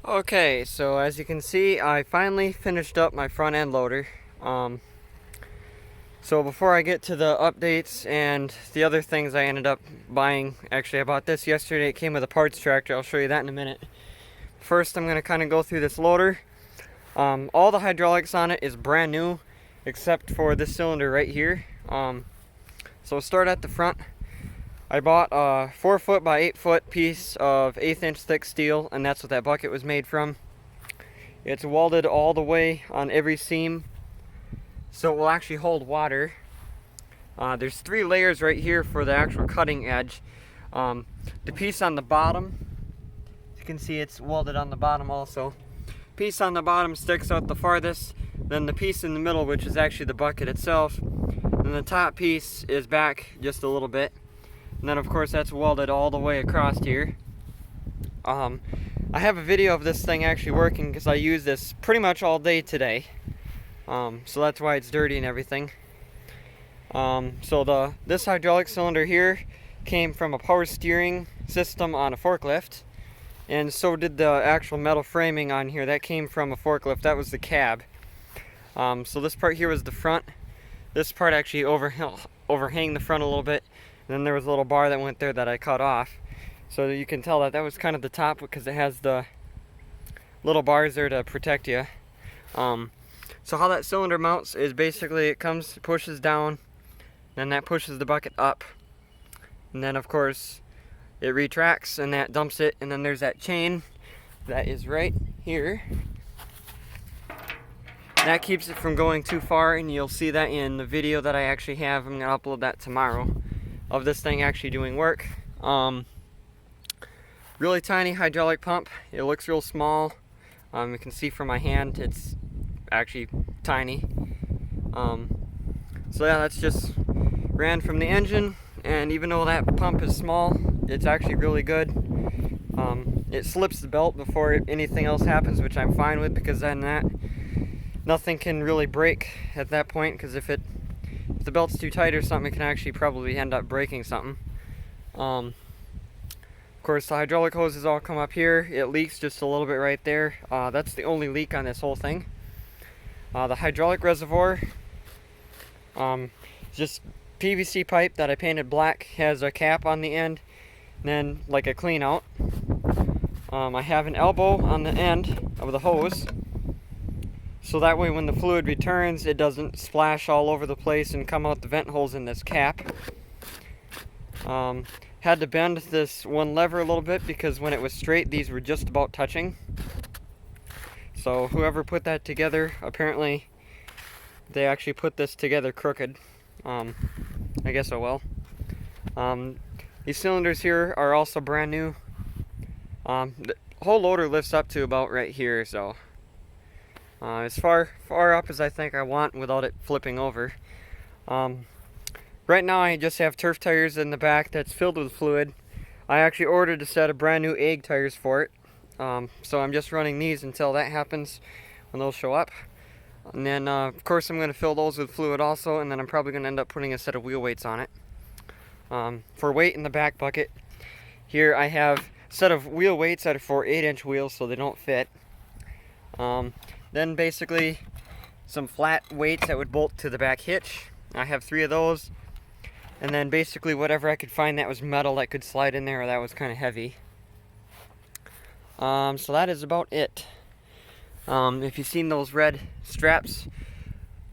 Okay, so as you can see, I finally finished up my front end loader. So before I get to the updates and the other things I ended up buying, actually I bought this yesterday, it came with a parts tractor, I'll show you that in a minute. First I'm going to kind of go through this loader. All the hydraulics on it is brand new, except for this cylinder right here. So we'll start at the front. I bought a 4 foot by 8 foot piece of 1/8 inch thick steel, and that's what that bucket was made from. It's welded all the way on every seam, so it will actually hold water. There's 3 layers right here for the actual cutting edge. The piece on the bottom, you can see it's welded on the bottom also. Piece on the bottom sticks out the farthest, then the piece in the middle, which is actually the bucket itself, and the top piece is back just a little bit. And then of course that's welded all the way across here. I have a video of this thing actually working because I use this pretty much all day today. So that's why it's dirty and everything. This hydraulic cylinder here came from a power steering system on a forklift. And so did the actual metal framing on here. That came from a forklift. That was the cab. So this part here was the front. This part actually overhang the front a little bit. And then there was a little bar that went there that I cut off. So you can tell that that was kind of the top because it has the little bars there to protect you. So how that cylinder mounts is basically it comes, pushes down, then that pushes the bucket up. And then of course it retracts and that dumps it, and then there's that chain that is right here. That keeps it from going too far, and you'll see that in the video that I actually have. I'm gonna upload that tomorrow of this thing actually doing work. Really tiny hydraulic pump. It looks real small. You can see from my hand it's actually tiny. So yeah, that's just ran from the engine, and even though that pump is small, it's actually really good. It slips the belt before anything else happens, which I'm fine with, because then nothing can really break at that point, because if the belt's too tight or something, it can actually probably end up breaking something. Of course, the hydraulic hoses all come up here. It leaks just a little bit right there. That's the only leak on this whole thing. The hydraulic reservoir, just PVC pipe that I painted black, has a cap on the end, and then like a clean out. I have an elbow on the end of the hose, so that way when the fluid returns, it doesn't splash all over the place and come out the vent holes in this cap. Had to bend this one lever a little bit because when it was straight, these were just about touching. So whoever put that together, apparently they actually put this together crooked. I guess oh well. These cylinders here are also brand new. The whole loader lifts up to about right here, so as far up as I think I want without it flipping over. Right now I just have turf tires in the back that's filled with fluid. I actually ordered a set of brand new egg tires for it. So I'm just running these until that happens, when those show up. And then of course I'm going to fill those with fluid also, and then I'm probably going to end up putting a set of wheel weights on it. For weight in the back bucket, here I have a set of wheel weights that are for 8-inch wheels, so they don't fit. Then basically some flat weights that would bolt to the back hitch. I have 3 of those. And then basically whatever I could find that was metal that could slide in there or that was kind of heavy. So that is about it. If you've seen those red straps,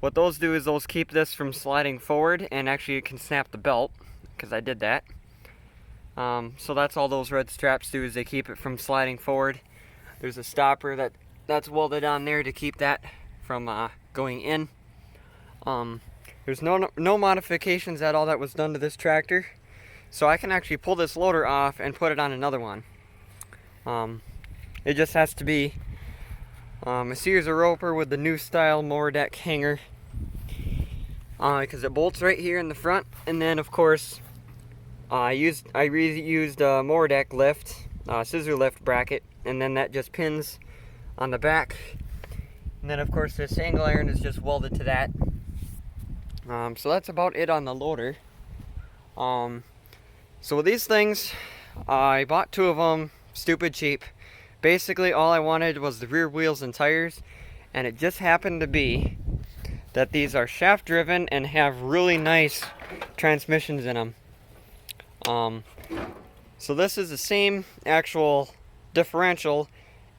what those do is those keep this from sliding forward, and actually it can snap the belt, because I did that. So that's all those red straps do, is they keep it from sliding forward. There's a stopper that's welded on there to keep that from going in. There's no modifications at all that was done to this tractor, so I can actually pull this loader off and put it on another one. It just has to be a Sears Roper with the new style MowerDeck hanger, because it bolts right here in the front. And then of course I reused a MowerDeck lift, scissor lift bracket, and then that just pins on the back. And then of course this angle iron is just welded to that. So that's about it on the loader. So with these things, I bought 2 of them stupid cheap Basically all I wanted was the rear wheels and tires, and it just happened to be that these are shaft driven and have really nice transmissions in them. So this is the same actual differential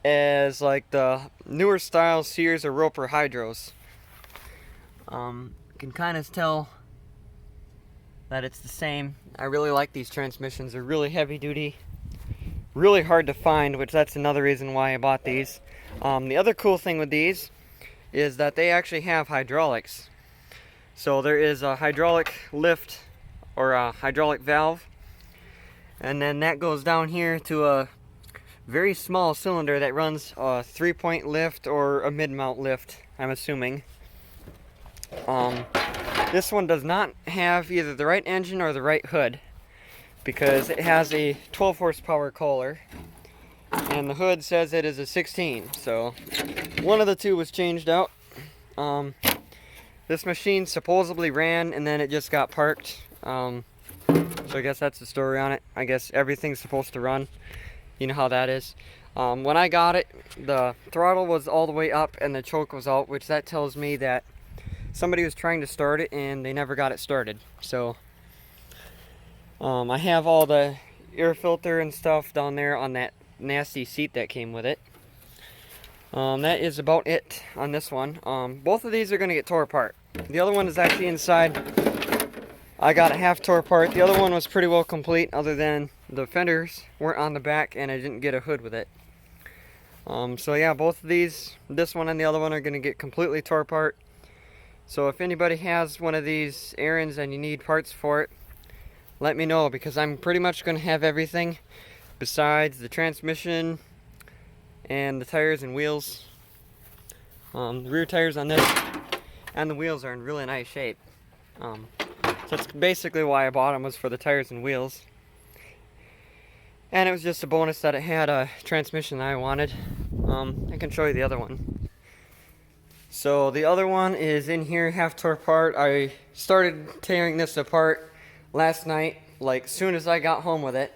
as like the newer style Sears or Roper Hydros. You can kind of tell that it's the same. I really like these transmissions. They're really heavy duty, really hard to find, which that's another reason why I bought these. The other cool thing with these is that they actually have hydraulics. So there is a hydraulic lift or a hydraulic valve, and then that goes down here to a very small cylinder that runs a 3-point lift or a mid-mount lift, I'm assuming. This one does not have either the right engine or the right hood, because it has a 12 horsepower Kohler and the hood says it is a 16, so one of the two was changed out. This machine supposedly ran and then it just got parked, so I guess that's the story on it. I guess everything's supposed to run, you know how that is. When I got it, the throttle was all the way up and the choke was out, which that tells me that somebody was trying to start it and they never got it started. So I have all the air filter and stuff down there on that nasty seat that came with it. That is about it on this one. Both of these are going to get tore apart. The other one is actually inside. I got it half tore apart. The other one was pretty well complete, other than the fenders weren't on the back and I didn't get a hood with it. So yeah, both of these, this one and the other one, are going to get completely tore apart. So if anybody has one of these errands and you need parts for it, let me know, because I'm pretty much going to have everything besides the transmission and the tires and wheels. The rear tires on this and the wheels are in really nice shape. So that's basically why I bought them, was for the tires and wheels. And it was just a bonus that it had a transmission that I wanted. I can show you the other one. So the other one is in here, half tore apart. I started tearing this apart last night, like soon as I got home with it.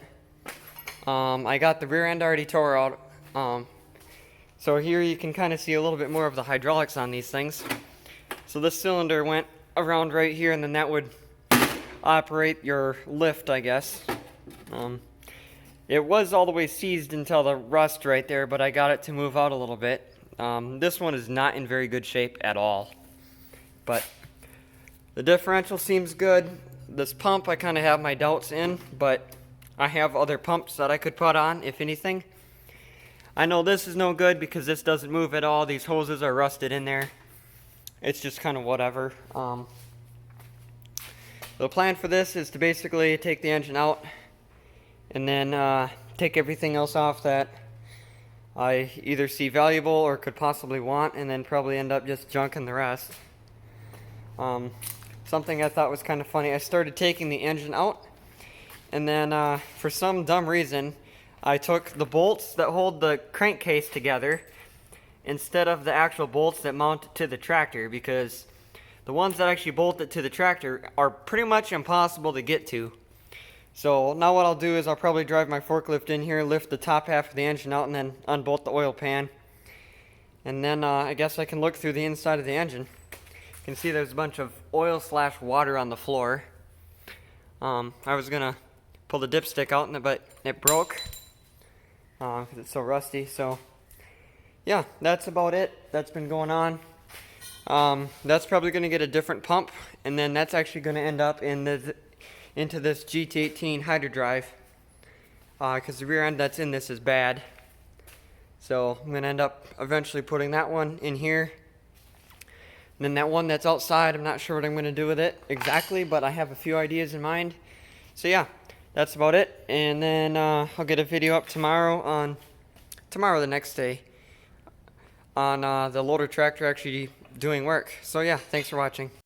I got the rear end already tore out. So here you can kind of see a little bit more of the hydraulics on these things. So this cylinder went around right here, and then that would operate your lift, I guess. It was all the way seized until the rust right there, but I got it to move out a little bit. This one is not in very good shape at all, but the differential seems good. This pump I kind of have my doubts in, but I have other pumps that I could put on if anything. I know this is no good because this doesn't move at all. These hoses are rusted in there. It's just kind of whatever. The plan for this is to basically take the engine out and then take everything else off that I either see valuable or could possibly want, and then probably end up just junking the rest. Something I thought was kind of funny, I started taking the engine out, and then for some dumb reason I took the bolts that hold the crankcase together instead of the actual bolts that mount it to the tractor, because the ones that actually bolt it to the tractor are pretty much impossible to get to. So now what I'll do is I'll probably drive my forklift in here, lift the top half of the engine out, and then unbolt the oil pan. And then I guess I can look through the inside of the engine. You can see there's a bunch of oil/water on the floor. I was going to pull the dipstick out, but it broke because it's so rusty. So yeah, that's about it. That's been going on. That's probably going to get a different pump, and then that's actually going to end up into this GT18 Hydrodrive, because the rear end that's in this is bad. So I'm going to end up eventually putting that one in here. And then that one that's outside, I'm not sure what I'm going to do with it exactly, but I have a few ideas in mind. So yeah, that's about it. And then I'll get a video up tomorrow, the next day, on the loader tractor actually doing work. So yeah, thanks for watching.